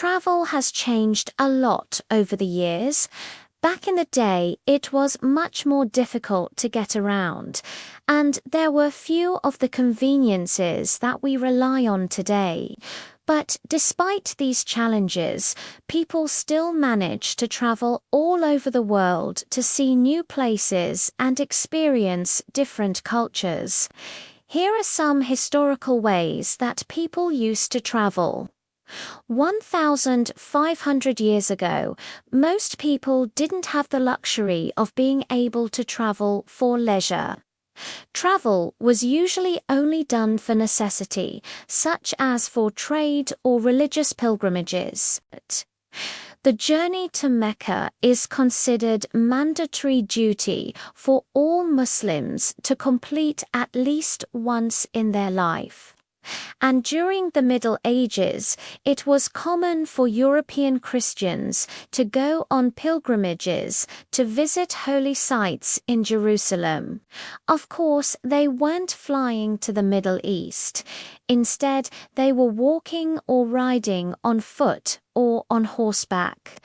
Travel has changed a lot over the years. Back in the day, it was much more difficult to get around, and there were few of the conveniences that we rely on today. But despite these challenges, people still manage to travel all over the world to see new places and experience different cultures. Here are some historical ways that people used to travel. 1,500 years ago, most people didn't have the luxury of being able to travel for leisure. Travel was usually only done for necessity, such as for trade or religious pilgrimages. The journey to Mecca is considered mandatory duty for all Muslims to complete at least once in their life. And during the Middle Ages, it was common for European Christians to go on pilgrimages to visit holy sites in Jerusalem. Of course, they weren't flying to the Middle East. Instead, they were walking or riding on foot or on horseback.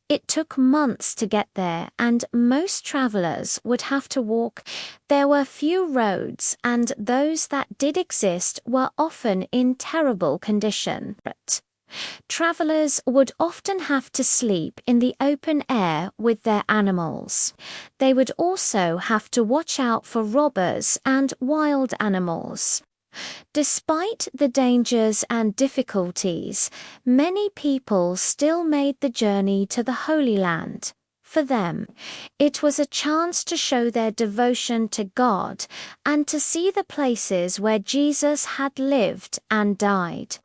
It took months to get there, and most travelers would have to walk. There were few roads, and those that did exist were often in terrible condition. Travelers would often have to sleep in the open air with their animals. They would also have to watch out for robbers and wild animals. Despite the dangers and difficulties, many people still made the journey to the Holy Land. For them, it was a chance to show their devotion to God and to see the places where Jesus had lived and died.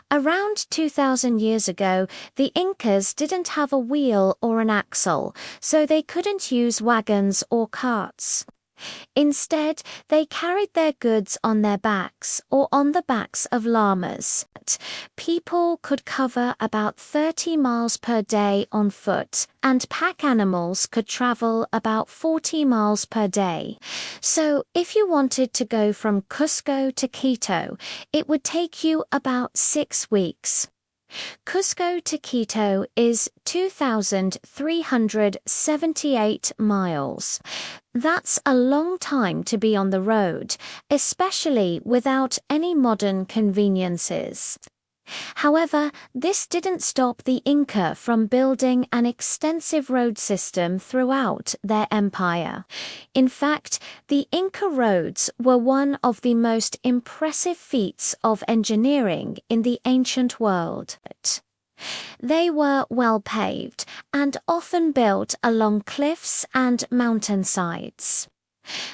Around 2,000 years ago, the Incas didn't have a wheel or an axle, so they couldn't use wagons or carts. Instead, they carried their goods on their backs or on the backs of llamas. People could cover about 30 miles per day on foot, and pack animals could travel about 40 miles per day. So, if you wanted to go from Cusco to Quito, it would take you about 6 weeks. Cusco to Quito is 2,378 miles. That's a long time to be on the road, especially without any modern conveniences. However, this didn't stop the Inca from building an extensive road system throughout their empire. In fact, the Inca roads were one of the most impressive feats of engineering in the ancient world. They were well paved and often built along cliffs and mountainsides.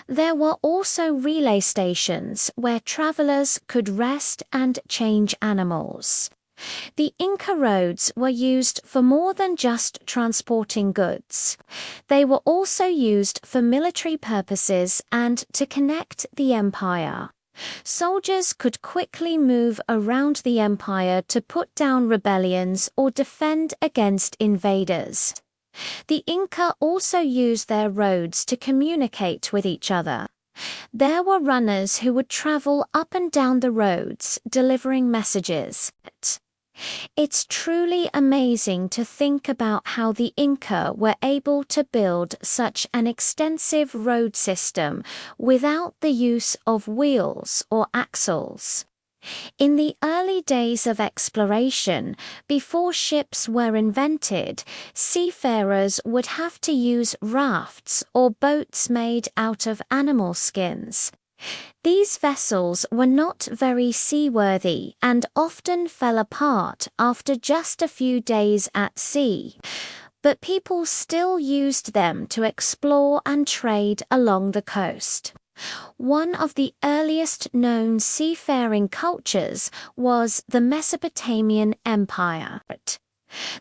There were also relay stations where travelers could rest and change animals. The Inca roads were used for more than just transporting goods. They were also used for military purposes and to connect the empire. Soldiers could quickly move around the empire to put down rebellions or defend against invaders. The Inca also used their roads to communicate with each other. There were runners who would travel up and down the roads, delivering messages. It's truly amazing to think about how the Inca were able to build such an extensive road system without the use of wheels or axles. In the early days of exploration, before ships were invented, seafarers would have to use rafts or boats made out of animal skins. These vessels were not very seaworthy and often fell apart after just a few days at sea, but people still used them to explore and trade along the coast. One of the earliest known seafaring cultures was the Mesopotamian Empire.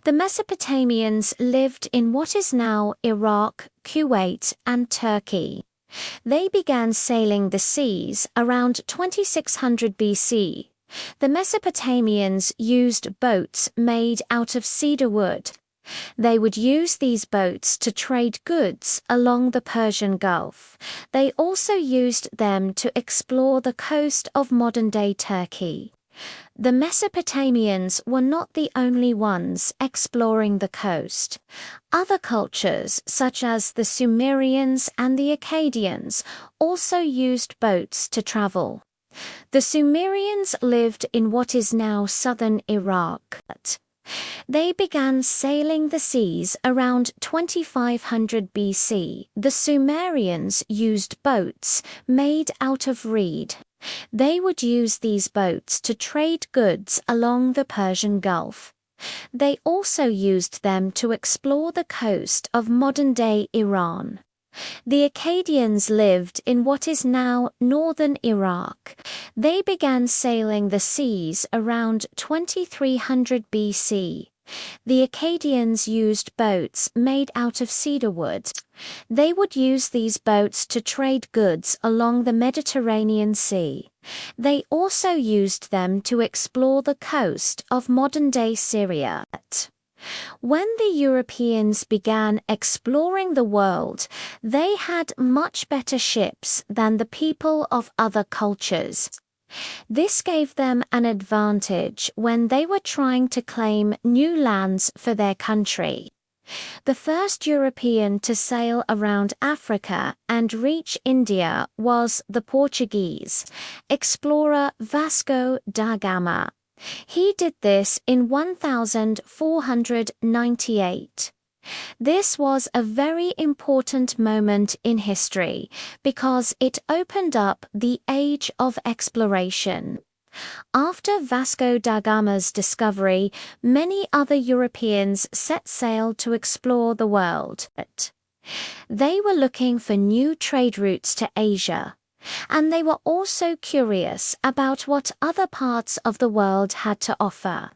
The Mesopotamians lived in what is now Iraq, Kuwait, and Turkey. They began sailing the seas around 2600 BC. The Mesopotamians used boats made out of cedar wood. They would use these boats to trade goods along the Persian Gulf. They also used them to explore the coast of modern-day Turkey. The Mesopotamians were not the only ones exploring the coast. Other cultures, such as the Sumerians and the Akkadians, also used boats to travel. The Sumerians lived in what is now southern Iraq. They began sailing the seas around 2500 BC. The Sumerians used boats made out of reed. They would use these boats to trade goods along the Persian Gulf. They also used them to explore the coast of modern-day Iran. The Akkadians lived in what is now northern Iraq. They began sailing the seas around 2300 BC. The Akkadians used boats made out of cedar wood. They would use these boats to trade goods along the Mediterranean Sea. They also used them to explore the coast of modern-day Syria. When the Europeans began exploring the world, they had much better ships than the people of other cultures. This gave them an advantage when they were trying to claim new lands for their country. The first European to sail around Africa and reach India was the Portuguese explorer Vasco da Gama. He did this in 1498. This was a very important moment in history because it opened up the age of exploration. After Vasco da Gama's discovery, many other Europeans set sail to explore the world. They were looking for new trade routes to Asia, and they were also curious about what other parts of the world had to offer.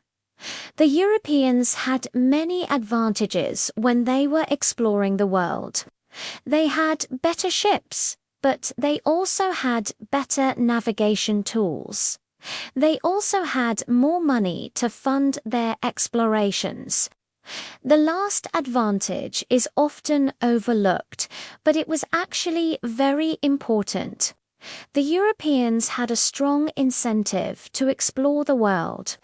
The Europeans had many advantages when they were exploring the world. They had better ships, but they also had better navigation tools. They also had more money to fund their explorations. The last advantage is often overlooked, but it was actually very important. The Europeans had a strong incentive to explore the world.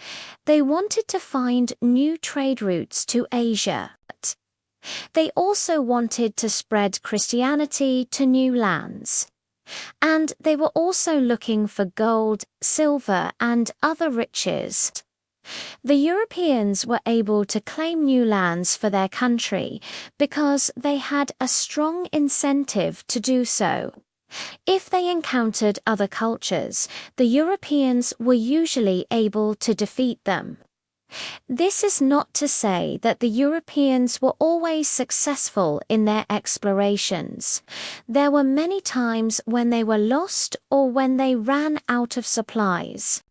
They wanted to find new trade routes to Asia. They also wanted to spread Christianity to new lands. And they were also looking for gold, silver, and other riches. The Europeans were able to claim new lands for their country because they had a strong incentive to do so. If they encountered other cultures, the Europeans were usually able to defeat them. This is not to say that the Europeans were always successful in their explorations. There were many times when they were lost or when they ran out of supplies.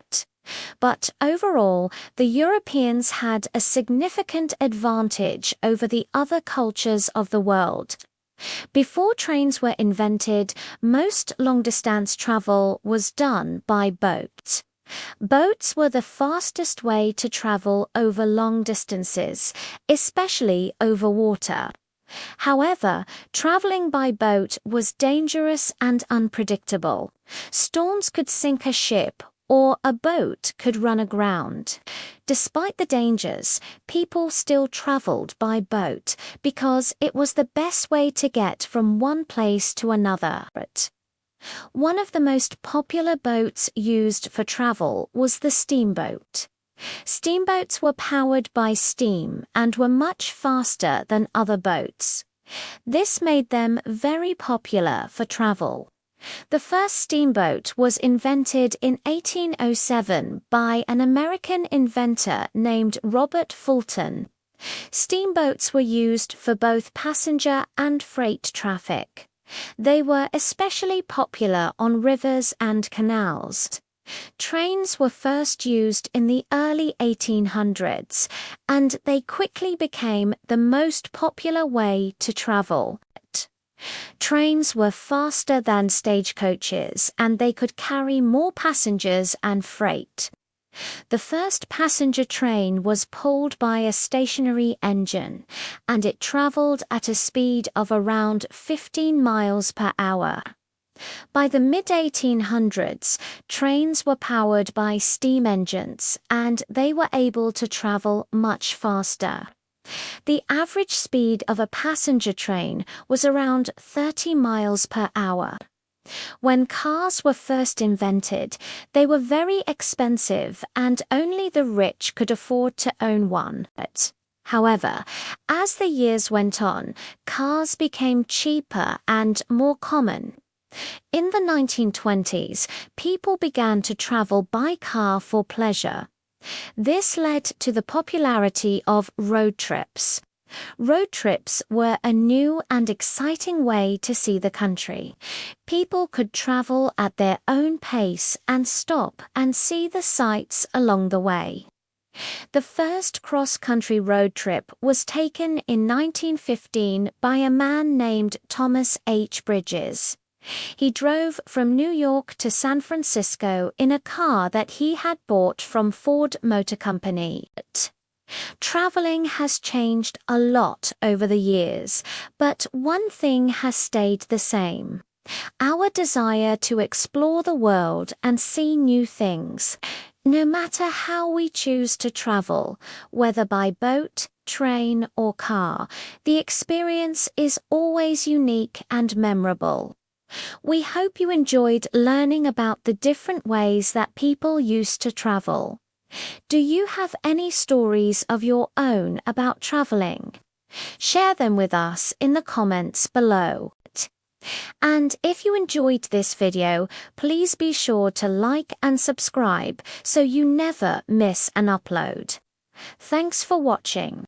But overall, the Europeans had a significant advantage over the other cultures of the world. Before trains were invented, most long-distance travel was done by boat. Boats were the fastest way to travel over long distances, especially over water. However, traveling by boat was dangerous and unpredictable. Storms could sink a ship, or a boat could run aground. Despite the dangers, people still traveled by boat because it was the best way to get from one place to another. One of the most popular boats used for travel was the steamboat. Steamboats were powered by steam and were much faster than other boats. This made them very popular for travel. The first steamboat was invented in 1807 by an American inventor named Robert Fulton. Steamboats were used for both passenger and freight traffic. They were especially popular on rivers and canals. Trains were first used in the early 1800s, and they quickly became the most popular way to travel. Trains were faster than stagecoaches, and they could carry more passengers and freight. The first passenger train was pulled by a stationary engine, and it traveled at a speed of around 15 miles per hour. By the mid-1800s, trains were powered by steam engines, and they were able to travel much faster. The average speed of a passenger train was around 30 miles per hour. When cars were first invented, they were very expensive and only the rich could afford to own one. However, as the years went on, cars became cheaper and more common. In the 1920s, people began to travel by car for pleasure. This led to the popularity of road trips. Road trips were a new and exciting way to see the country. People could travel at their own pace and stop and see the sights along the way. The first cross-country road trip was taken in 1915 by a man named Thomas H. Bridges. He drove from New York to San Francisco in a car that he had bought from Ford Motor Company. Traveling has changed a lot over the years, but one thing has stayed the same: our desire to explore the world and see new things. No matter how we choose to travel, whether by boat, train, or car, the experience is always unique and memorable. We hope you enjoyed learning about the different ways that people used to travel. Do you have any stories of your own about traveling? Share them with us in the comments below. And if you enjoyed this video, please be sure to like and subscribe so you never miss an upload. Thanks for watching.